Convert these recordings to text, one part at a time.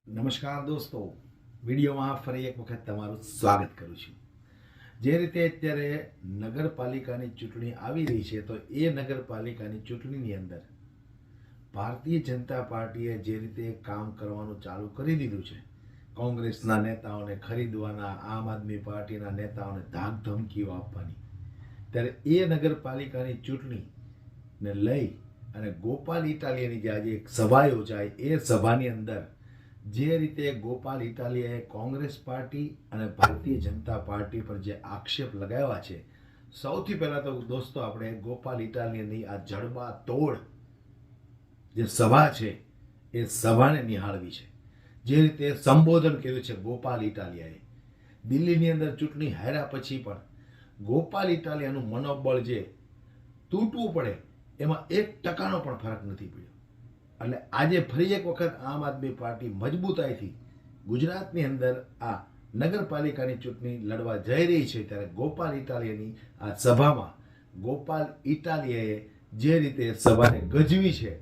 નમસ્કાર દોસ્તો, વિડીયોમાં ફરી એક વખત તમારું સ્વાગત કરું છું। જે રીતે અત્યારે નગરપાલિકાની ચૂંટણી આવી રહી છે, તો એ નગરપાલિકાની ચૂંટણીની અંદર ભારતીય જનતા પાર્ટીએ જે રીતે કામ કરવાનું ચાલુ કરી દીધું છે, કોંગ્રેસના નેતાઓને ખરીદવાના, આમ આદમી પાર્ટીના નેતાઓને ધાક ધમકીઓ આપવાની, ત્યારે એ નગરપાલિકાની ચૂંટણીને લઈ અને ગોપાલ ઇટાલિયાની જે આજે એક સભા યોજાઈ, એ સભાની અંદર જે રીતે ગોપાલ ઇટાલિયાએ કોંગ્રેસ પાર્ટી અને ભારતીય જનતા પાર્ટી પર જે આક્ષેપ લગાવ્યા છે, સૌથી પહેલાં તો દોસ્તો આપણે ગોપાલ ઇટાલિયાની આ જડબા તોડ જે સભા છે એ સભાને નિહાળવી છે। જે રીતે સંબોધન કર્યું છે ગોપાલ ઇટાલિયાએ, દિલ્હીની અંદર ચૂંટણી હાર્યા પછી પણ ગોપાલ ઇટાલિયાનું મનોબળ જે તૂટવું પડે એમાં 1% પણ ફરક નથી પડ્યો। એટલે આજે ફરી એક વખત આમ આદમી પાર્ટી મજબૂતાઈથી ગુજરાતની અંદર આ નગરપાલિકાની ચૂંટણી લડવા જઈ રહી છે, ત્યારે ગોપાલ ઇટાલિયાની આ સભામાં ગોપાલ ઇટાલિયાએ જે રીતે સભાને ગજવી છે,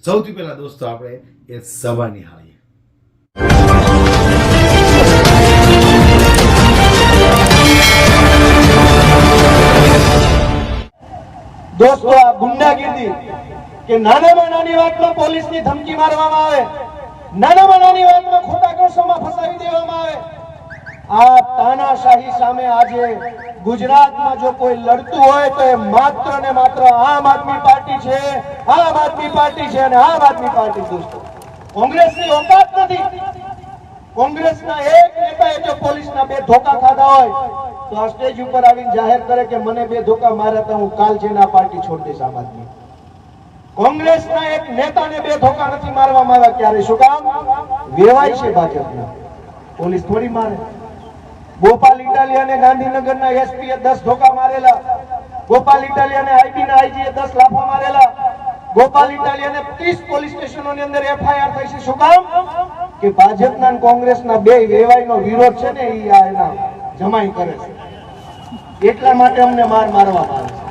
સૌથી પહેલા દોસ્તો આપણે એ સભા નિહાળીએ। दोस्तों, आ गुंडागिरी કે નાનામાં નાની વાતમાં પોલીસની ધમકી મારવામાં આવે, નાનામાં નાની વાતમાં ખોટા કેસોમાં ફસાવી દેવામાં આવે, આ તાનાશાહી સામે આજે ગુજરાતમાં જો કોઈ લડતું હોય તો એ માત્ર ને માત્ર આમ આદમી પાર્ટી છે, આમ આદમી પાર્ટી છે અને આમ આદમી પાર્ટી। દોસ્તો, કોંગ્રેસની औकात નથી। કોંગ્રેસના એક નેતાએ જો પોલીસના 2 ધોકા ખાધા હોય તો આ સ્ટેજ ઉપર આવીને જાહેર કરે કે મને 2 ધોકા માર્યા તો હું કાલ જઈને આ પાર્ટી છોડી દઈશ। આમ આદમી કોંગ્રેસના એક નેતાને 2 ધોકા નથી મારવામાં આવ્યા ક્યારે? શું કામ? વેવાય છે ભાજપના, પોલીસ થોડી મારે। ગોપાલ ઇટાલિયાને ગાંધીનગરના એસપીએ 10 ધોકા મારેલા, ગોપાલ ઇટાલિયાને આઈબીના આઈજીએ 10 લાફા મારેલા, ગોપાલ ઇટાલિયાને 30 પોલીસ સ્ટેશનોની અંદર એફઆઈઆર થઈ છે। શું કામ? કે ભાજપના અને કોંગ્રેસના 2 વેવાયનો વિરોધ છે ને, એ આ એના જમાઈ કરે છે, એટલા માટે અમને મારવામાં આવે છે।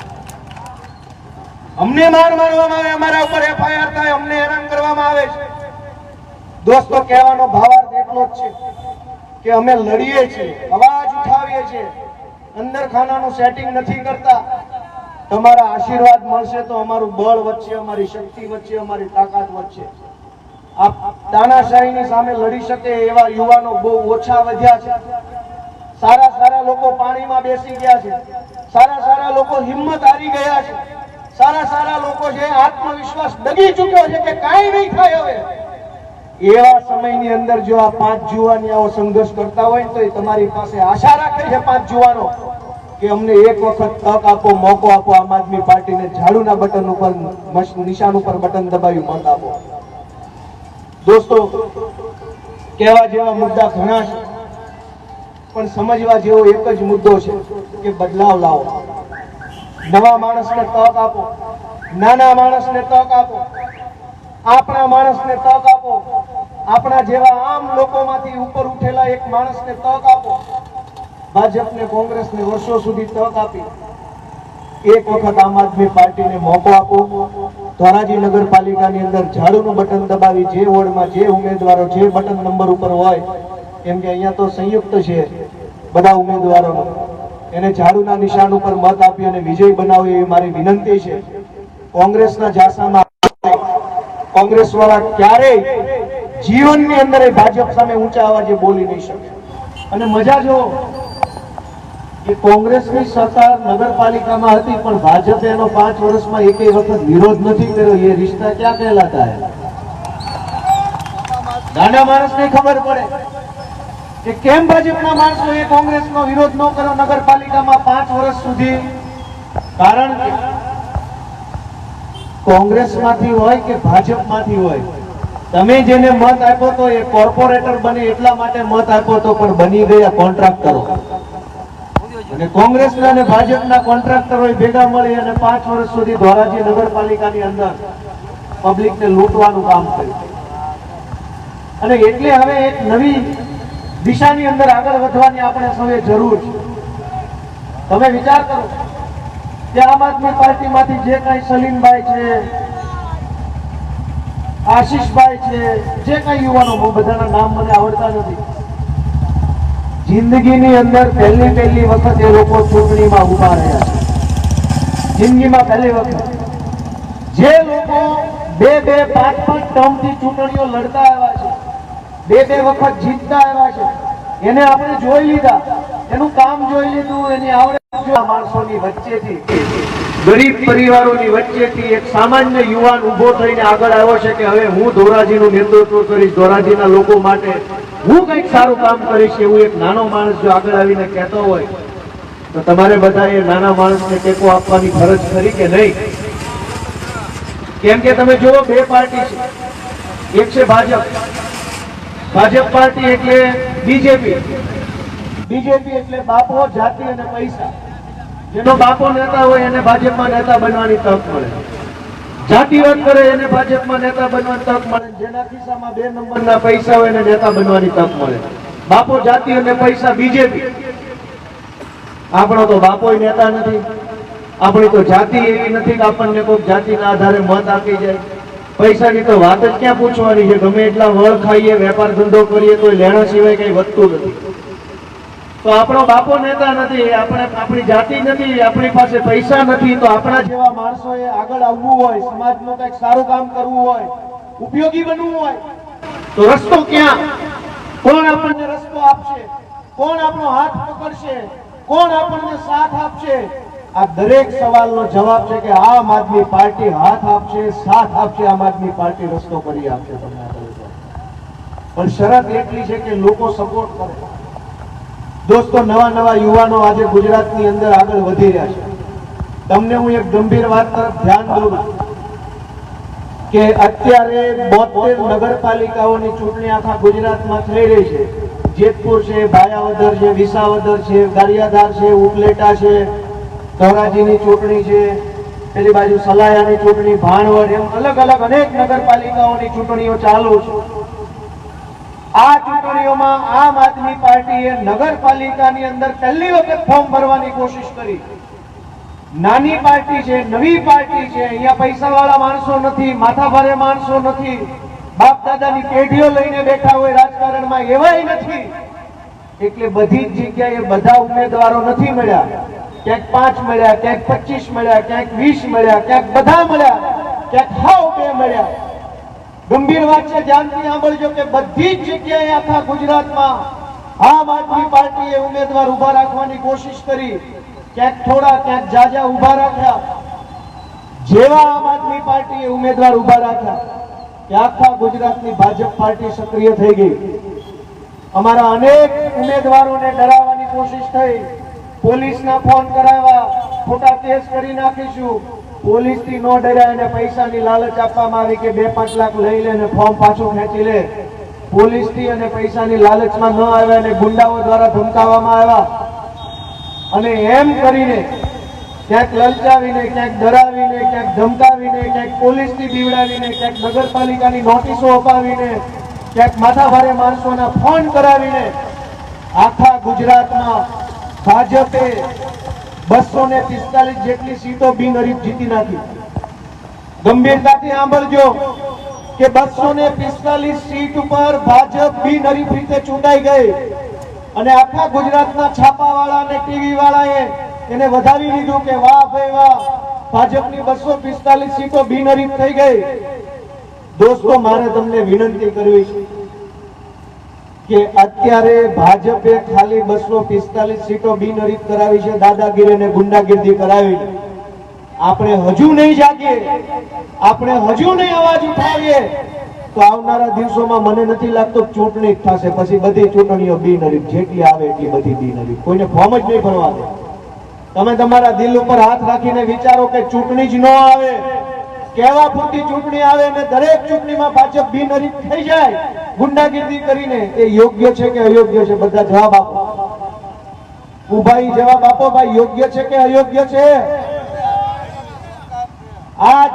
અમને મારવામાં આવે, અમારા ઉપર એફઆઈઆર થાય, અમને હેરાન કરવામાં આવે છે। દોસ્તો, કહેવાનો ભાવાર્થ એટલો જ છે કે અમે લડીએ છીએ, અવાજ ઉઠાવીએ છીએ, અંદર ખાનાનું સેટિંગ નથી કરતા। તમારા આશીર્વાદ મળશે તો અમારું બળ વધશે, અમારી શક્તિ વધશે, અમારી તાકાત વધશે। આ તાનાશાહીની સામે લડી શકે એવા યુવાનો બહુ ઓછા વધ્યા છે। સારા સારા લોકો પાણીમાં બેસી ગયા છે, સારા સારા લોકો હિંમત હારી ગયા છે, સારા સારા લોકો છે આત્મવિશ્વાસ ડગી ચૂક્યો છે કે કાંઈ નહીં થાય હવે। એવા સમયની અંદર જો આ 5 જુવાનિયાઓ સંઘર્ષ કરતા હોય તો એ તમારી પાસે આશા રાખે છે 5 જુવાનો કે અમને એક વખત તક આપો, મોકો આપો, આમ આદમી પાર્ટીને ઝાડુના બટન ઉપર, નિશાન ઉપર બટન દબાવી મત આપો। દોસ્તો, કહેવા જેવા મુદ્દા ઘણા છે, પણ સમજવા જેવો એક જ મુદ્દો છે કે બદલાવ લાવો, નવા માણસને તક આપો, નાના માણસને તક આપો, આપણા માણસને તક આપો, આપણા જેવા આમ લોકોમાંથી ઉપર ઉઠેલા એક માણસને તક આપો। ભાજપને, કોંગ્રેસને વર્ષો સુધી તક આપી, એક વખત આમ આદમી પાર્ટીને મોકો આપો। ધોરાજી નગરપાલિકાની અંદર ઝાડુનું બટન દબાવી જે વોર્ડમાં જે ઉમેદવારો જે બટન નંબર ઉપર હોય, કેમ કે અહીંયા તો સંયુક્ત છે બધા ઉમેદવારોનો, એને ઝાડુના નિશાન ઉપર મત આપી અને વિજય બનાવવી એ મારી વિનંતી છે। કોંગ્રેસના જાસામાં કોંગ્રેસ વાળા ક્યારેય જીવનની અંદર ભાજપ સામે ઊંચા અવાજે બોલી નહીં શકે। અને મજા જો કે કોંગ્રેસની સરકાર નગરપાલિકામાં હતી પણ ભાજપે એનો 5 વર્ષમાં એકેય વખત વિરોધ નથી કર્યો। એ રિશ્તા ક્યાં કહેલાતા હે? નાના માણસને ખબર પડે કે કેમ ભાજપના માણસોએ કોંગ્રેસનો વિરોધ ન કર્યો નગરપાલિકામાં 5 વર્ષ સુધી? કારણ કે કોંગ્રેસમાંથી હોય કે ભાજપમાંથી હોય, તમે જેને મત આપ્યો તો એ કોર્પોરેટર બને એટલા માટે મત આપ્યો તો, પણ બની ગયા કોન્ટ્રાક્ટરો। અને કોંગ્રેસના અને ભાજપના કોન્ટ્રાક્ટરોએ ભેગા મળી અને 5 વર્ષ સુધી ધોરાજી નગરપાલિકાની અંદર પબ્લિકને લૂંટવાનું કામ કર્યું। અને એટલે હવે એક નવી દિશાની અંદર આગળ વધવાની આપણે સૌએ જરૂર છે। તમે વિચાર કરો કે આમ આદમી પાર્ટીમાંથી જે કઈ સલીમભાઈ છે, આશીષભાઈ છે, જે કઈ યુવાનો, બહુ બધાના નામ મને આવડતા નથી. જિંદગીની અંદર પહેલી વખત એ લોકો ચૂંટણીમાં ઉભા રહ્યા છે. જિંદગીમાં પહેલી વખત જે લોકો બે પાંચ ટર્મથી ચૂંટણીઓ લડતા આવ્યા છે, બે વખત જીતતા આવ્યા છે, એને આપણે જોઈ લીધા, એનું કામ જોઈ લીધું, એની આવડત માણસોની વચ્ચેથી, ગરીબ પરિવારોની વચ્ચેથી એક સામાન્ય યુવાન ઉભો થઈને આગળ આવ્યો છે કે હવે હું ધોરાજીનું નેતૃત્વ કરીશ, ધોરાજીના લોકો માટે હું કંઈક સારું કામ કરીશ. એવું એક નાનો માણસ જો આગળ આવીને કહેતો હોય તો તમારે બધા એ નાના માણસને ટેકો આપવાની ફરજ ખરી કે નહીં? કેમ કે તમે જુઓ, બે પાર્ટી છે. એક છે ભાજપ પાર્ટી એટલે બીજેપી એટલે બાપો, જાતિ અને પૈસા. જેનો બાપો નેતા હોય એને ભાજપમાં નેતા બનવાની તક મળે, જાતિવાદ કરે એને ભાજપમાં નેતા બનવાની તક મળે, જેના ખિસ્સામાં 2 નંબરના પૈસા હોય એને નેતા બનવાની તક મળે. બાપો, જાતિ અને પૈસા બીજેપી. આપણો તો બાપોય નેતા નથી, આપણી તો જાતિ એવી નથી કે આપણને કોઈ જાતિના આધારે મત આપી જાય. પૈસાની તો વાત જ ક્યાં પૂછવાની છે? ગમે એટલા વળ ખાઈએ, વેપાર ધંધો કરીએ તો લેણા સિવાય કઈ વધતું નથી. તો આપણો બાપો નેતા નથી, આપણી જાતિ નથી, આપણી પાસે પૈસા નથી. તો આપણા જેવા માણસોએ આગળ આવવું હોય, સમાજનું કંઈક સારું કામ કરવું હોય, ઉપયોગી બનવું હોય, તો રસ્તો ક્યાં? કોણ આપણને રસ્તો આપશે? કોણ આપણો હાથ પકડશે? કોણ આપણને સાથ આપશે? આ દરેક સવાલનો જવાબ છે કે આમ આદમી પાર્ટી હાથ આપશે, સાથ આપશે. આમ આદમી પાર્ટી રસ્તો કરી આપશે તમને. પણ શરત એટલી છે કે લોકો સપોર્ટ કરે. દોસ્તો, નવા યુવાનો આજે ગુજરાતની અંદર આગળ વધી રહ્યા છે. તમને હું એક ગંભીર વાત તરફ ધ્યાન દોરું કે અત્યારે 72 નગરપાલિકાઓની ચૂંટણી આખા ગુજરાતમાં થઈ રહી છે. જેતપુર છે, ભાયાવદર છે, વિસાવદર છે, ગારિયાધાર છે, ઉપલેટા છે, ધોરાજીની ચૂંટણી છે, પેલી બાજુ સલાયાની ચૂંટણી, ભાણવડ, એમ અલગ અનેક નગરપાલિકાઓની ચૂંટણીઓ ચાલુ છે. આ ચૂંટણીઓમાં આમ આદમી પાર્ટીએ નગરપાલિકાની અંદર પહેલી વખત ફોર્મ ભરવાની કોશિશ કરી. નાની પાર્ટી છે, નવી પાર્ટી છે, અહીંયા પૈસાવાળા માણસો નથી, માથાભારે માણસો નથી, બાપ દાદાની પેઢીઓ લઈને બેઠા હોય રાજકારણમાં એવાય નથી. એટલે બધી જ જગ્યાએ બધા ઉમેદવારો નથી મળ્યા. ક્યાંક 5 મળ્યા, ક્યાંક 25 મળ્યા, ક્યાંક 20 મળ્યા, ક્યાંક બધા મળ્યા, ક્યાંક હાવ 2 મળ્યા. ગંભીર વાત છે, ધ્યાનથી સાંભળજો કે બધી જ જગ્યાએ આખા ગુજરાતમાં આમ આદમી પાર્ટીએ ઉમેદવાર ઉભા રાખવાની કોશિશ કરી. ક્યાંક થોડા, ક્યાંક જાજા ઉભા રાખ્યા. જેવા આમ આદમી પાર્ટીએ ઉમેદવાર ઉભા રાખ્યા કે આખા ગુજરાતની ભાજપ પાર્ટી સક્રિય થઈ ગઈ. અમારા અનેક ઉમેદવારોને ડરાવવાની કોશિશ થઈ. પોલીસના ફોન કરાવ્યા, ખોટા કેસ કરી નાખીશું. પોલીસથી ન ડર્યા, અને પૈસાની લાલચ આપવામાં આવી કે 2-5 લાખ લઈ લે અને ફોર્મ પાછું ખેંચી લે. પોલીસથી અને પૈસાની લાલચમાં ન આવ્યા અને ગુંડાઓ દ્વારા ધમકાવવામાં આવ્યા. અને એમ કરીને ક્યાંક લલચાવીને, ક્યાંક ડરાવીને, ક્યાંક ધમકાવીને, ક્યાંક પોલીસથી બીવડાવીને, ક્યાંક નગરપાલિકાની નોટિસો અપાવીને, ક્યાંક માથાભારે માણસોના ફોન કરાવીને આખા ગુજરાતમાં ભાજપે 245 જેટલી સીટો બિનહરીફ જીતી નાખી. ગંભીરતાથી સાંભળજો કે 245 સીટ ઉપર ભાજપ બિનહરીફ રીતે ચૂંટાઈ ગઈ. અને આખા ગુજરાતના છાપાવાળા અને ટીવી વાળાએ એને વધાવી લીધું કે વાહ ભાઈ વાહ, ભાજપની 245 સીટો બિનહરીફ થઈ ગઈ. દોસ્તો, મારે તમને વિનંતી કરવી છે કે અત્યારે ભાજપે ખાલી 245 સીટો બિનહરીફ કરાવી છે, દાદાગીરી અને ગુંડાગીરી કરાવી. આપણે હજુ નહીં જાગીએ, આપણે હજુ નહીં અવાજ ઉઠાવીએ તો આવનારા દિવસોમાં મને નથી લાગતું ચૂંટણી થશે. પછી બધી ચૂંટણીઓ બિનહરીફ, જેટલી આવે એટલી બધી બિનહરીફ. કોઈને ફોર્મ જ નહીં ભરવા દે. તમે તમારા દિલ ઉપર હાથ રાખીને વિચારો કે ચૂંટણી જ ન આવે, કેવા પૂરતી ચૂંટણી આવે અને દરેક ચૂંટણીમાં ભાજપ બિનહરીફ થઈ જાય ગુંડાગીરી કરીને, એ યોગ્ય છે કે અયોગ્ય છે? બધા જવાબ આપો. ઉભાઈ જવાબ આપો ભાઈ, યોગ્ય છે કે અયોગ્ય છે? આજ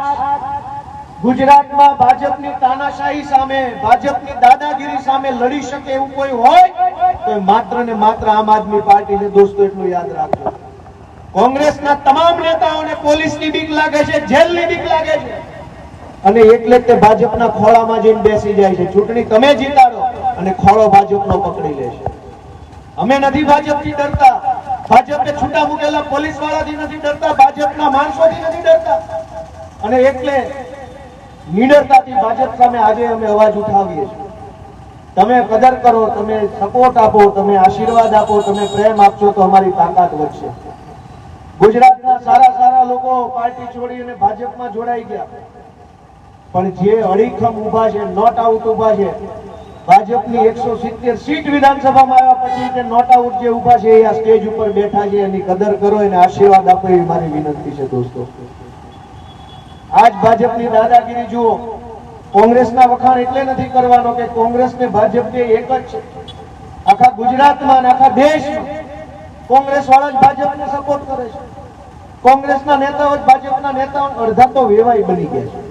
ગુજરાતમાં ભાજપની તાનાશાહી સામે, ભાજપની દાદાગીરી સામે લડી શકે એવું કોઈ હોય તો માત્ર ને માત્ર આમ આદમી પાર્ટી છે. દોસ્તો, એટલું યાદ રાખજો. કોંગ્રેસના તમામ નેતાઓને પોલીસની બીક લાગે છે, જેલની બીક લાગે છે. અને એટલે જ તે ભાજપના ખોળામાં જઈને બેસી જાય છે. ચૂંટણી તમે જીતાડો અને ખોળો ભાજપનો પકડી લેશે. અમે નથી ભાજપથી ડરતા, ભાજપને છૂટા મૂકેલા પોલીસ વાળાથી નથી ડરતા, ભાજપના માણસોથી નથી ડરતા. અને એટલે નિડરતાથી ભાજપ સામે આજે અમે અવાજ ઉઠાવીએ છીએ. તમે કદર કરો, તમે સપોર્ટ આપો, તમે આશીર્વાદ આપો, તમે પ્રેમ આપશો તો અમારી તાકાત વધશે. ગુજરાતના સારા સારા લોકો પાર્ટી છોડી અને ભાજપમાં જોડાઈ ગયા, પણ જે અડીખમ ઉભા છે, નોટ આઉટ ઉભા છે, ભાજપની 170 સીટ વિધાનસભામાં આવ્યા પછી તે નોટ આઉટ જે ઉભા છે એ આ સ્ટેજ ઉપર બેઠા છે, એની કદર કરો, એને આશીર્વાદ આપો એવી મારી વિનંતી છે. દોસ્તો, આજ ભાજપની દાદાગીરી જુઓ. કોંગ્રેસના વખાણ એટલે નથી કરવાનો કે કોંગ્રેસ ને ભાજપ બે એક જ છે. આખા ગુજરાતમાં અને આખા દેશમાં કોંગ્રેસ વાળા જ ભાજપને સપોર્ટ કરે છે. કોંગ્રેસના નેતાઓ જ ભાજપના નેતાઓ અડધા તો વેવાઈ બની ગયા છે.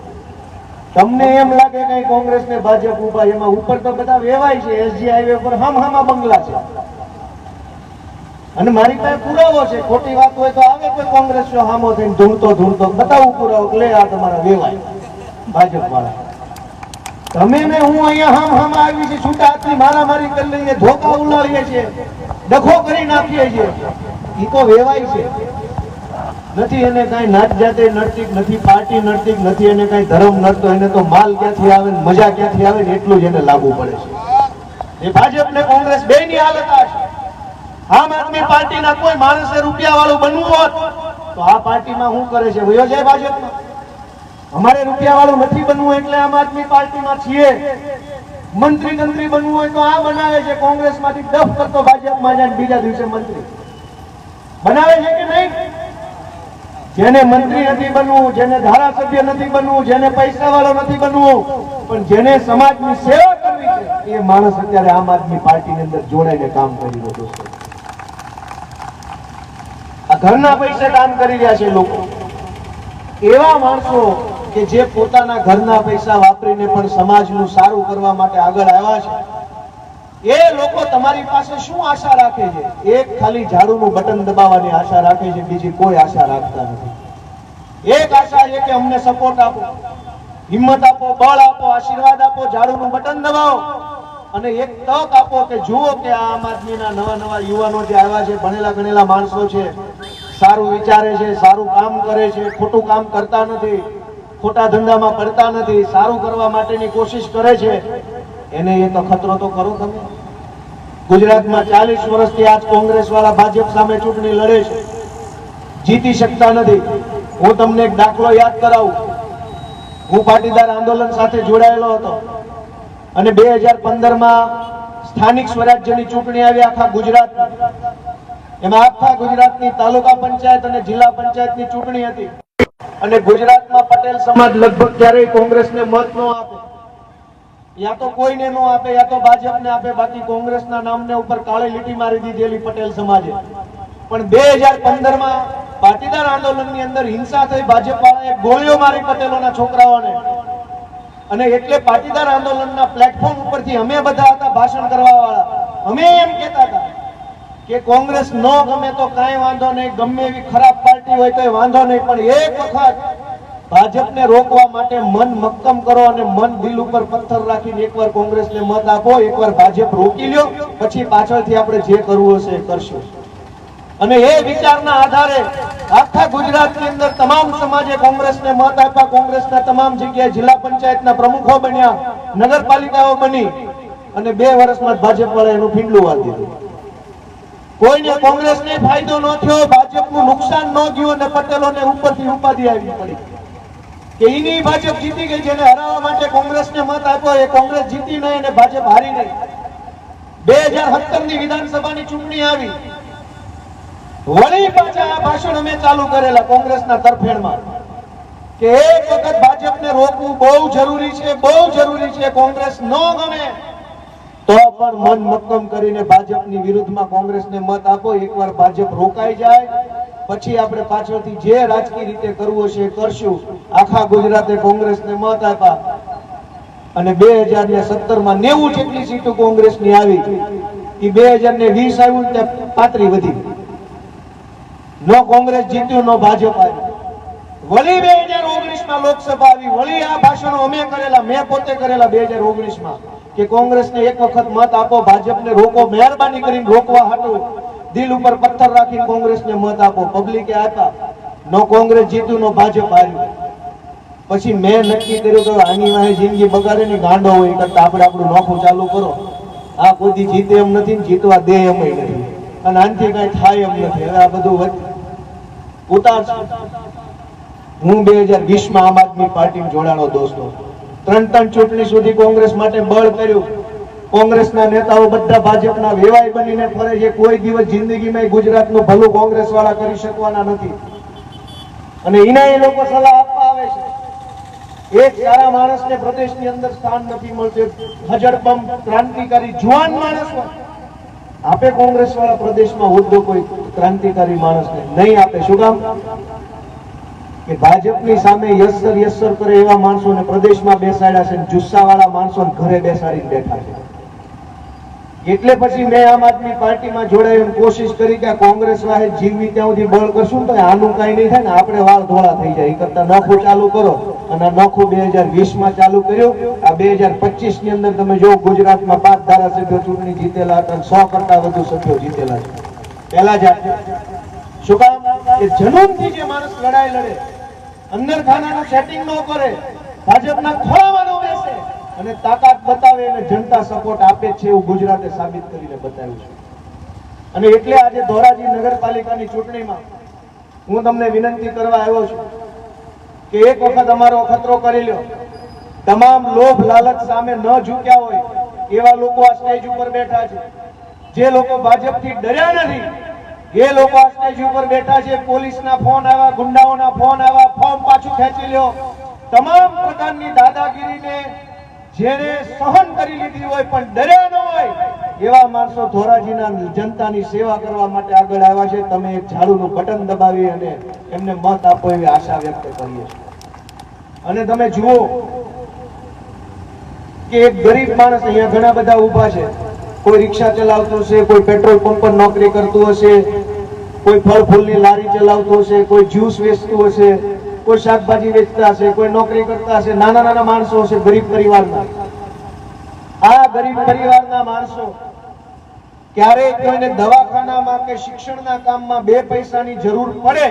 તમને એમ લાગે કે કોંગ્રેસ ને ભાજપ ઉભા, એમાં ઉપર તો બધા વેવાય છે. એસજી હાઈવે પર હામહામા બંગલા છે. અને મારી પાસે પુરાવો છે. ખોટી વાત હોય તો આવે કોઈ કોંગ્રેસ હામો થઈને ધૂણતો બતાવું પુરાવો, લે આ તમારા વેવાય ભાજપ વાળા. તમે ને હું અહીંયા હામહામા આવી છે, છૂટા હાથની મારામારી કરી લઈએ, ધોકા ઉલાડીએ છીએ, ડખો કરી નાખીએ છીએ. એ તો વેવાય છે. નથી એને કઈ નાત જાતે નડતી, નથી પાર્ટી નડતી, નથી એને કઈ ધર્મ નડતો. એને તો માલ ક્યાંથી આવે ને મજા ક્યાંથી આવે ને એટલું જ એને લાગુ પડે છે. એ ભાજપ ને કોંગ્રેસ બે ની હાલત આ છે. આમ આદમી પાર્ટીના કોઈ માણસે રૂપિયા વાળું બનવું હોત તો આ પાર્ટીમાં શું કરે છે? વયો જાય ભાજપમાં. અમારે રૂપિયા વાળું નથી બનવું એટલે આમ આદમી પાર્ટીમાં છીએ. મંત્રી બનવું હોય તો આ બનાવે છે, કોંગ્રેસ માંથી ડફ કરતો ભાજપમાં જાય, બીજા દિવસે મંત્રી બનાવે છે કે નહીં? જેને મંત્રી નથી બનવું, જેને ધારાસભ્ય નથી બનવું, જેને પૈસા વાળો નથી બનવું, પણ જેને સમાજની સેવા કરવી છે એ માણસ અત્યારે આમ આદમી પાર્ટીની અંદર જોડાઈને કામ કરી રહ્યો છે. આ ઘરના પૈસે કામ કરી રહ્યા છે લોકો. એવા માણસો કે જે પોતાના ઘરના પૈસા વાપરીને પણ સમાજનું સારું કરવા માટે આગળ આવ્યા છે, એ લોકો તમારી પાસે શું આશા રાખે છે? એક ખાલી ઝાડુનું બટન દબાવવાની આશા રાખે છે, બીજી કોઈ આશા રાખતા નથી. એક આશા છે કે અમને સપોર્ટ આપો, હિંમત આપો, બળ આપો, આશીર્વાદ આપો, ઝાડુનું બટન દબાવો અને એક તક આપો કે જુઓ કે આ આમ આદમીના નવા યુવાનો જે આવ્યા છે, ભણેલા ગણેલા માણસો છે, સારું વિચારે છે, સારું કામ કરે છે, ખોટું કામ કરતા નથી, ખોટા ધંધામાં પડતા નથી, સારું કરવા માટેની કોશિશ કરે છે. એને એ તો ખતરો તો કરો તમે. ગુજરાતમાં 40 વર્ષથી આજ કોંગ્રેસ વાળા ભાજપ સામે ચૂંટણી લડે છે, જીતી શકતા નથી. હું તમને એક દાખલો યાદ કરાવું. હું પાટીદાર આંદોલન સાથે જોડાયેલો હતો અને 2015માં સ્થાનિક સ્વરાજ્યની ચૂંટણી આવી આખા ગુજરાતમાં. એમાં આખા ગુજરાતની તાલુકા પંચાયત અને જિલ્લા પંચાયતની ચૂંટણી હતી અને ગુજરાતમાં પટેલ સમાજ લગભગ ક્યારેય કોંગ્રેસને મત ન આપે, યા તો કોઈને ન આપે, યા તો ભાજપને આપે. બાકી કોંગ્રેસના નામને ઉપર કાળી લીટી મારી દીધેલી પટેલ સમાજે. પણ 2015માં પાટીદાર આંદોલનની અંદર હિંસા થઈ, ભાજપ વાળાએ ગોળીઓ મારી પટેલોના છોકરાઓને. અને એટલે પાટીદાર આંદોલનના પ્લેટફોર્મ ઉપરથી અમે બધા હતા ભાષણ કરવા વાળા. અમે એમ કહેતા હતા કે કોંગ્રેસ ન ગમે તો કાંઈ વાંધો નહીં, ગમે એવી ખરાબ પાર્ટી હોય તો વાંધો નહીં, પણ એક વખત ભાજપને રોકવા માટે મન મક્કમ કરો અને મન દિલ ઉપર પથ્થર રાખીને એકવાર કોંગ્રેસને મત આપો, એકવાર ભાજપ રોકી લ્યો, પછી પાછળથી આપણે જે કરવું હશે એ કરશું. અને એ વિચારના આધારે આખા ગુજરાતની અંદર તમામ સમાજે કોંગ્રેસને મત આપ્યા. કોંગ્રેસના તમામ જગ્યાએ જિલ્લા પંચાયતના પ્રમુખો બન્યા, નગરપાલિકાઓ બની અને 2 વર્ષમાં ભાજપ વાળા એનું ફીંડલું વાળી દીધું. કોઈને કોંગ્રેસને ફાયદો ન થયો, ભાજપનું નુકસાન ન ગયું અને પટેલોને ઉપરથી ઉપાધિ આવી પડી કે એની ભાજપ જીતી ગઈ. જેને હરાવવા માટે કોંગ્રેસને મત આપ્યો એ કોંગ્રેસ જીતી નહીં અને ભાજપ હારી નહીં. 2017ની વિધાનસભાની ચૂંટણી આવી, વળી પાછા આ ભાષણ અમે ચાલુ કરેલા કોંગ્રેસના તરફેણમાં કે એક વખત ભાજપને રોકવું બહુ જરૂરી છે, બહુ જરૂરી છે. કોંગ્રેસ ન ગમે તો પણ મન મક્કમ કરીને ભાજપની વિરુદ્ધમાં કોંગ્રેસને મત આપો. એકવાર ભાજપ રોકાઈ જાય પછી આપણે પાછળથી જે રાજકીય રીતે કરવું હશે કરશું. આખા ગુજરાતે કોંગ્રેસને મત આપ્યા અને 2017માં 90 જેટલી સીટો કોંગ્રેસની આવી. એ 2020 આવ્યું ત્યાં 35 વધી. નો કોંગ્રેસ જીત્યું, નો ભાજપ આવ્યું. વળી 2019 માં લોકસભા આવી, વળી આ ભાષણો અમે કરેલા, મેં પોતે કરેલા 2019 માં કે કોંગ્રેસને એક વખત મત આપો, ભાજપને રોકો, મહેરબાની કરીને રોકવા હાટુ દિલ ઉપર પથ્થર રાખીને કોંગ્રેસને મત આપો. પબ્લિકે આપ્યા, નો કોંગ્રેસ જીત્યું, નો ભાજપ હાર્યું. પછી મેં નક્કી કર્યું કે આની વાહે જિંદગી બગાડે ની ગાંડો હોય કરતા આપણે આપણું નોખું ચાલુ કરો. આ કોઈ જીતે એમ નથી, જીતવા દે એમ નથી, અને આનાથી કઈ થાય એમ નથી. હવે આ બધું ઉતાર. હું 2020 માં આમ આદમી પાર્ટીમાં જોડાણો દોસ્તો. 3 ચૂંટણી સુધી કોંગ્રેસ માટે બળ કર્યું. કોંગ્રેસના નેતાઓ બધા ભાજપના વેવાઈ બનીને ફરે છે. કોઈ દિવસ જિંદગીમાં ગુજરાતનું ભલું કોંગ્રેસ વાળા કરી શકવાના નથી, અને એના એ લોકો સલાહ આપવા આવે છે. એક સારા માણસને પ્રદેશની અંદર સ્થાન નથી મળતું. હજડપંપ ક્રાંતિકારી જુવાન માણસ હોય આપે કોંગ્રેસ વાળા પ્રદેશમાં હોદ્દો કોઈ ક્રાંતિકારી માણસને નહીં આપે. શું કામ? કે ભાજપની સામે યસર કરે એવા માણસોને પ્રદેશમાં બેસાડ્યા છે, જુસ્સા વાળા માણસોને ઘરે બેસાડીને બેઠા છે. એટલે પછી મેં આમ આદમી પાર્ટીમાં જોડાઈને કોશિશ કરી કે કોંગ્રેસ વાળે જીવવી ત્યાં સુધી બળ કરશું તો આનું કઈ નહીં થાય ને, આપણે વાળ ધોળા થઈ જાય. એ કરતા નોખું ચાલુ કરો, અને નોખું 2020 માં ચાલુ કર્યું. આ 2025 ની અંદર તમે જો ગુજરાતમાં 5 ધારાસભ્યો ચૂંટણી જીતેલા હતા, 100 કરતા વધુ સભ્યો જીતેલા છે. પહેલા જ શું કામ? કે જનૂનથી જે માણસ લડાઈ લડે, અંદર ખાનાનું સેટિંગ ન કરે, ભાજપના ખોળામાં ન બેસે અને તાકાત બતાવે અને જનતા સપોર્ટ આપે છે, એવું ગુજરાતે સાબિત કરીને બતાવ્યું છે. અને એટલે આજે ધોરાજી નગરપાલિકાની ચૂંટણીમાં હું તમને વિનંતી કરવા આવ્યો છું કે એક વખત અમારો અખતરો કરી લ્યો. તમામ લોભ લાલચ સામે ન ઝૂક્યા હોય એવા લોકો આ સ્ટેજ ઉપર બેઠા છે. જે લોકો ભાજપથી ડર્યા નથી એ લોકો આ સ્ટેજ ઉપર બેઠા છે. પોલીસના ફોન આવ્યા, ગુંડાઓના ફોન આવ્યા, ફોર્મ પાછું ખેંચી લ્યો. તમામ પ્રકારની દાદાગીરીને જેને સહન કરી લીધી હોય પણ ડર્યા ન હોય એવા માણસો ધોરાજીના જનતાની સેવા કરવા માટે આગળ આવ્યા છે. તમે એક ઝાડુનું બટન દબાવી અને એમને મત આપો એવી આશા વ્યક્ત કરીએ છીએ. અને તમે જુઓ કે એક ગરીબ માણસ, અહીંયા ઘણા બધા ઊભા છે, કોઈ રિક્ષા ચલાવતો હશે, કોઈ પેટ્રોલ પંપ પર નોકરી કરતું હશે, કોઈ ફળ ફૂલની લારી ચલાવતો હશે, કોઈ જ્યુસ વેચતું હશે, કોઈ શાકભાજી વેચતા હશે, કોઈ નોકરી કરતા હશે, નાના નાના માણસો હશે ગરીબ પરિવારના. આ ગરીબ પરિવારના માણસો ક્યારેય કોઈને દવાખાનામાં કે શિક્ષણના કામમાં 2 પૈસાની જરૂર પડે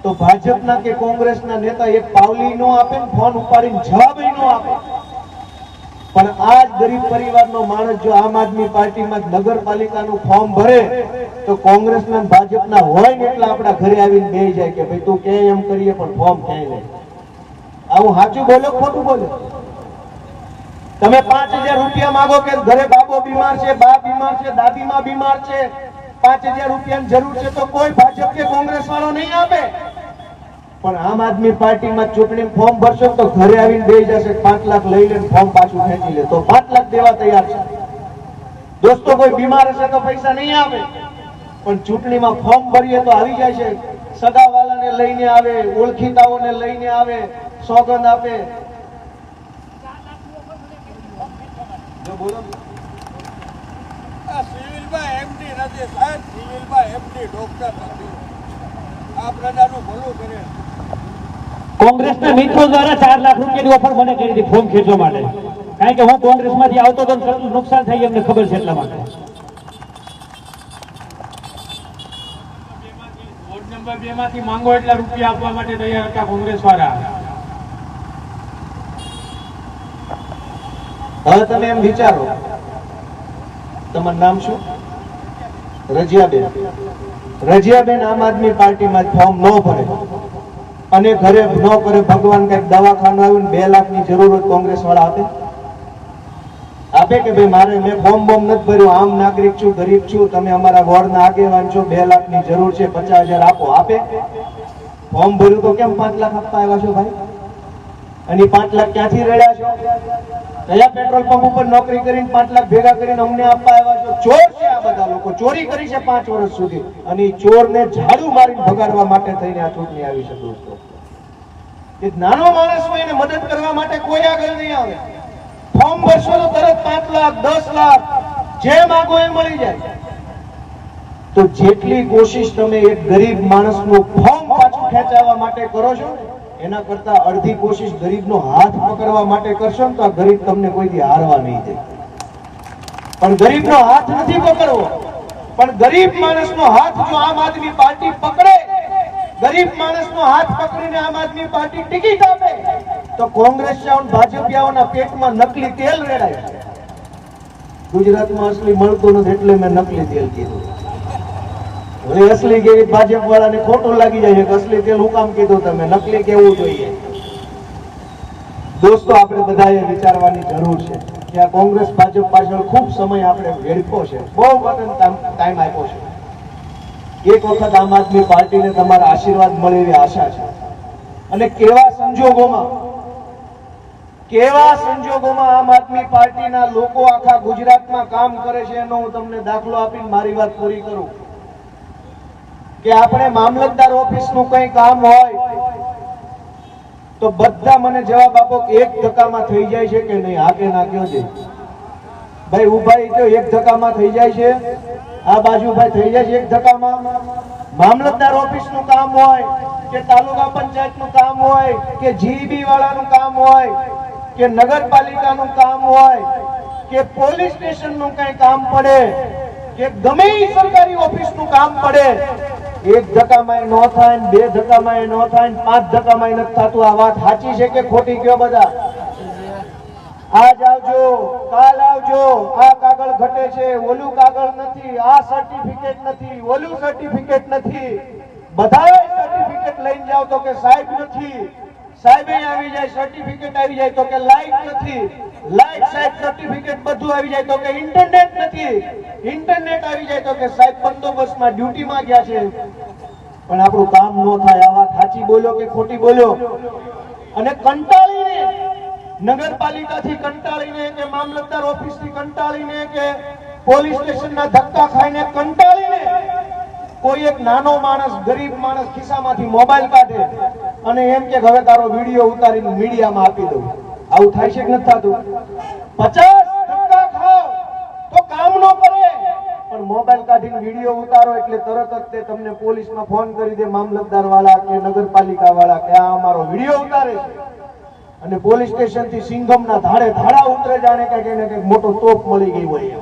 તો ભાજપના કે કોંગ્રેસના નેતા એક પાવલી નો આપે, ફોન ઉપાડીને જવાબ ન આપે. પણ આ જ ગરીબ પરિવારનો માણસ જો આમ આદમી પાર્ટીમાં નગરપાલિકાનું ફોર્મ ભરે તો કોંગ્રેસના ભાજપના હોય ને એટલા આપણા ઘરે આવીને બેસી જાય કે ભાઈ તું કે એમ કરીએ પણ ફોર્મ ક્યાંય નહીં. આવું સાચું બોલો ખોટું બોલો? તમે 5000 રૂપિયા માંગો કે ઘરે બાબો બીમાર છે, બા બીમાર છે, દાદીમાં બીમાર છે, 5000 રૂપિયાની જરૂર છે તો કોઈ ભાજપ કે કોંગ્રેસ વાળો નહીં આપે. પણ આમ આદમી પાર્ટીમાં ચૂંટણી ફોર્મ ભરશો તો ઘરે આવીને બેસી જશે, 5 લાખ લઈ લે, ફોર્મ પાછું ખેંચી લે, તો 5 લાખ દેવા તૈયાર છે. દોસ્તો કોઈ બીમાર હશે તો પૈસા નહીં આપે, પણ ચૂંટણીમાં ફોર્મ ભરીએ તો આવી જાય છે. સગાવાલાને લઈને આવે, ઓળખીતાઓને લઈને આવે, સોગંદ આપે. જો બોલો આ સિવિલમાં એમડી નથી સાહેબ, સિવિલમાં એમડી ડોક્ટર નથી. આ પ્રજાનું ભલું કરે. કોંગ્રેસના મિત્રો દ્વારા 4 લાખ રૂપિયાની ઓફર મને કરી હતી ફોર્મ ખેંચવા માટે, કારણ કે હું કોંગ્રેસમાંથી આવતો તો કેટલું નુકસાન થાય એમને ખબર છે એટલા માટે. વોર્ડ નંબર 2 માંથી માંગો એટલા રૂપિયા આપવા માટે તૈયાર હતા કોંગ્રેસ વાળા. હવે તમે એમ વિચારો, તમારું નામ શું? રજિયાબેન. રજિયાબેન આમ આદમી પાર્ટીમાં ફોર્મ ન ભરે અને ઘરે ન કરે, ભગવાન કઈક દવાખાનું આવ્યું ને 2 લાખની જરૂર હોય કોંગ્રેસ વાળા આપે? આપે કે ભાઈ મારે મેં ફોર્મ બોમ નથી ભર્યું, આમ નાગરિક છું, ગરીબ છું, તમે અમારા વોર્ડના આગેવાન છો, 2 લાખની જરૂર છે, 50,000 આપો? આપે? ફોર્મ ભર્યું તો કેમ 5 લાખ આપવા આવ્યા છો ભાઈ? અને 5 લાખ ક્યાંથી રેડ્યા છો? કયા પેટ્રોલ પંપ ઉપર નોકરી કરીને 5 લાખ ભેગા કરીને અમને આપવા આવ્યા છો? ચોર છે આ બધા લોકો, ચોરી કરી છે 5 વર્ષ સુધી, અને ચોરને ઝાડુ મારીને ભગાડવા માટે થઈને આ ચૂંટણી આવી છે. દોસ્તો, એક નાનો માણસ હોય એને મદદ કરવા માટે કોઈ આગળ નહીં આવે. ફોર્મ ભરશો તો તરત 5 લાખ 10 લાખ જે માંગો એ મળી જાય. તો જેટલી કોશિશ તમે એક ગરીબ માણસનું ફોર્મ પાછું ખેંચાવવા માટે કરો છો ને એના કરતા અડધી કોશિશ ગરીબનો હાથ પકડવા માટે કરશો ને તો આ ગરીબ તમને કોઈથી હારવા નહીં દે. પણ ગરીબનો હાથ નથી પકડવો, પણ ગરીબ માણસનો હાથ જો આમ આદમી પાર્ટી પકડે, ગરીબ માણસનો હાથ પકડીને આમ આદમી પાર્ટી ટિકિટ આપે તો કોંગ્રેસિયાઓ ભાજપિયાઓના પેટમાં નકલી તેલ રેડાય. ગુજરાતમાં અસલી મળતું નથી એટલે મેં નકલી તેલ કીધું. હવે અસલી કે ભાજપ વાળાને ખોટું લાગી જાય કે અસલી તેલ હું કામ કીધું, તમે નકલી કેવું જોઈએ. દોસ્તો, આપણે બધાએ વિચારવાની જરૂર છે કે આ કોંગ્રેસ ભાજપ પાછળ ખૂબ સમય આપણે વેડફો છે, બહુ વખત ટાઈમ આપ્યો છે. એક વખત આમ આદમી પાર્ટીને તમારા આશીર્વાદ મળે એવી આશા છે. અને કેવા સંજોગોમાં આમ આદમી પાર્ટીના લોકો આખા ગુજરાતમાં કામ કરે છે એનો હું તમને દાખલો આપીને મારી વાત પૂરી કરું. કે આપણે મામલતદાર ઓફિસનું કંઈ કામ હોય તો બધા મને જવાબ આપો કે એક ધક્કામાં થઈ જાય છે કે નહીં? હા કે ના કયો છે ભાઈ? ઉભા તો એક ધક્કામાં થઈ જાય છે, આ બાજુ ભાઈ થઈ જાય છે એક ધક્કામાં. મામલતદાર ઓફિસનું કામ હોય કે તાલુકા પંચાયતનું કામ હોય કે જીબી વાળાનું કામ હોય કે નગરપાલિકાનું કામ હોય કે પોલીસ સ્ટેશનનું કંઈ કામ પડે કે ગમે એ સરકારી ઓફિસનું કામ પડે, એક ધક્કામાં ન થાય, બે ધક્કામાં ન થાય, પાંચ ધક્કામાં નથી થતું. આ વાત સાચી છે કે ખોટી? કયો બધા? આજ આવજો, કાલ આવજો, આ કાગળ ઘટે છે, ઓલું કાગળ નથી, આ સર્ટિફિકેટ નથી, ઓલું સર્ટિફિકેટ નથી. બધાએ સર્ટિફિકેટ લઈને જાવ તો કે સાહેબ નથી, સાહેબે આવી જાય, સર્ટિફિકેટ આવી જાય તો કે લાઈટ નથી, લાઈટ સાહેબ સર્ટિફિકેટ બધું આવી જાય તો કે ઇન્ટરનેટ નથી, ઇન્ટરનેટ આવી જાય તો કે સાહેબ બંદોબસ્તમાં ડ્યુટીમાં ગયા છે. પણ આપણું કામ ન થાય. આ વાત સાચી બોલ્યો કે ખોટી બોલ્યો? અને કંટાળીને, નગરપાલિકાથી કંટાળીને કે મામલતદાર ઓફિસથી કંટાળીને કે પોલીસ સ્ટેશનના ધક્કા ખાઈને કંટાળીને કોઈ એક નાનો માણસ, ગરીબ માણસ ખિસ્સામાંથી મોબાઈલ કાઢે અને એમ કે હવે તારો વિડીયો ઉતારીને મીડિયામાં આપી દઉં. આવું થાય છે કે નથી થતું? 50 ધક્કા ખાઓ તો કામ ન કરે, પણ મોબાઈલ કાઢીને વિડીયો ઉતારો એટલે તરત જ તે તમને પોલીસમાં ફોન કરી દે, મામલતદાર વાળા કે નગરપાલિકા વાળા કે આ અમારો વિડીયો ઉતારે છે. અને પોલીસ સ્ટેશન થી સિંઘમના ધાડે ધાડા ઉતરે, જાણે કે એને કઈક મોટો તોપ મળી ગઈ હોય.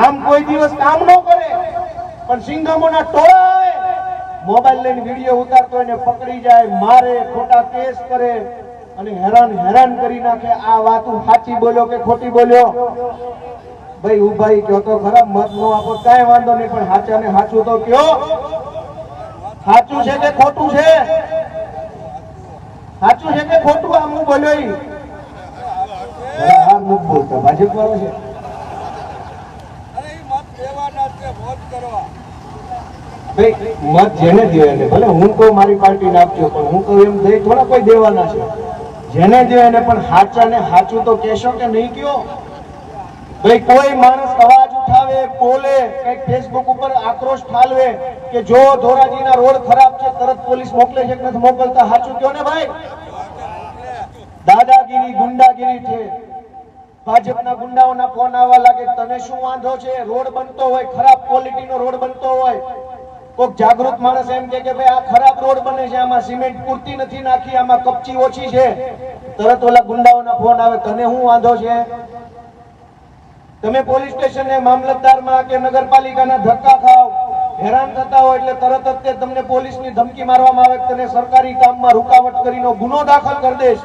આમ કોઈ દિવસ કામ ન કરે, પણ સિંઘમોના ટોળા આવે, મોબાઈલ લઈને વિડીયો ઉતારતો એને પકડી જાય, મારે, ખોટા કેસ કરે અને હેરાન કરી નાખે. આ વાત સાચી બોલ્યો કે ખોટી બોલ્યો? ભાઈ ઉભાઈ કયો તો ખરા, મત નો આપો કાંઈ વાંધો નહીં, પણ સાચા ને સાચું તો કયો. સાચું છે કે ખોટું છે? સાચું છે કે ખોટું? આમ હું બોલ્યો હા નથી બોલતા, ભાજપ વાળો છે. અરે ઈ મત દેવાના છે, વોટ કરવા. ભાઈ મત જેને દે એને, ભલે હું કહું મારી પાર્ટીને આપજો, પણ હું કહું એમ દઈ થોડા કોઈ દેવાના છે. જેને દે એને પણ સાચા ને સાચું તો કહેશો કે નહીં કયો? ભાઈ કોઈ માણસ અવાજ ઉઠાવે, બોલે, કઈક ફેસબુક ઉપર આક્રોશ ઠાલવે કે જો ધોરાજીના રોડ ખરાબ છે તરત પોલીસ મોકલે છે કે નથી મોકલતા? સાચું કયો ને ભાઈ? દાદાગીરી, ગુંડાગીરી છે. ભાજપના ગુંડાઓના ફોન આવવા લાગે, તને શું વાંધો છે? રોડ બનતો હોય, ખરાબ ક્વોલિટીનો રોડ બનતો હોય, કોઈક જાગૃત માણસ એમ કે ભાઈ આ ખરાબ રોડ બને છે, આમાં સિમેન્ટ પૂરતી નથી નાખી, આમાં કપચી ઓછી છે, તરત ઓલા ગુંડાઓના ફોન આવે, તને શું વાંધો છે? તમે પોલીસ સ્ટેશન ને મામલતદારમાં કે નગરપાલિકાના ધક્કા ખાવ, હેરાન થતા હોય એટલે તરત જ તમને પોલીસની ધમકી મારવામાં આવે, તને સરકારી કામમાં રૂકાવટ કરીને ગુનો દાખલ કરી દેશ.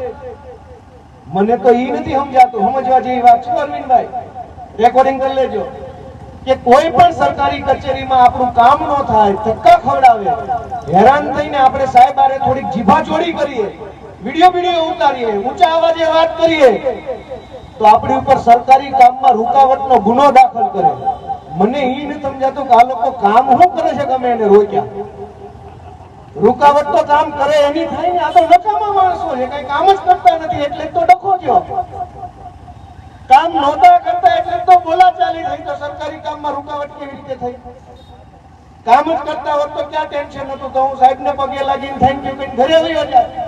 મને તો ઈ નથી સમજાતું. સમજવા જેવી વાત છે અરવિંદભાઈ, રેકોર્ડિંગ કરી લેજો. કે કોઈ પણ સરકારી કચેરીમાં આપણું કામ ન થાય, ધક્કા ખવડાવે, હેરાન થઈને આપણે સાહેબ આરે થોડીક જીભાચોડી કરીએ, વિડીયો ઉતારીએ, ઊંચા અવાજે વાત કરીએ તો આપણી ઉપર સરકારી કામમાં રૂકાવટનો ગુનો દાખલ કરે. મને ઈ નથી સમજાતું કે આ લોકો કામ શું કરે છે, ગમે એને રોક્યા. રૂકાવટ તો કામ કરે એની થાય ને, આ તો નકામા માણસો છે, કઈ કામ જ કરતા નથી એટલે તો ડખો થયો. કામ નહોતા કરતા એટલે તો બોલાચાલી થઈ, તો સરકારી કામમાં રૂકાવટ કેવી રીતે થઈ? કામ જ કરતા હોત તો ક્યાં ટેન્શન હતું, તો હું સાહેબને પગે લાગીને થેન્ક યુ કહીને ઘરે વયો જાય.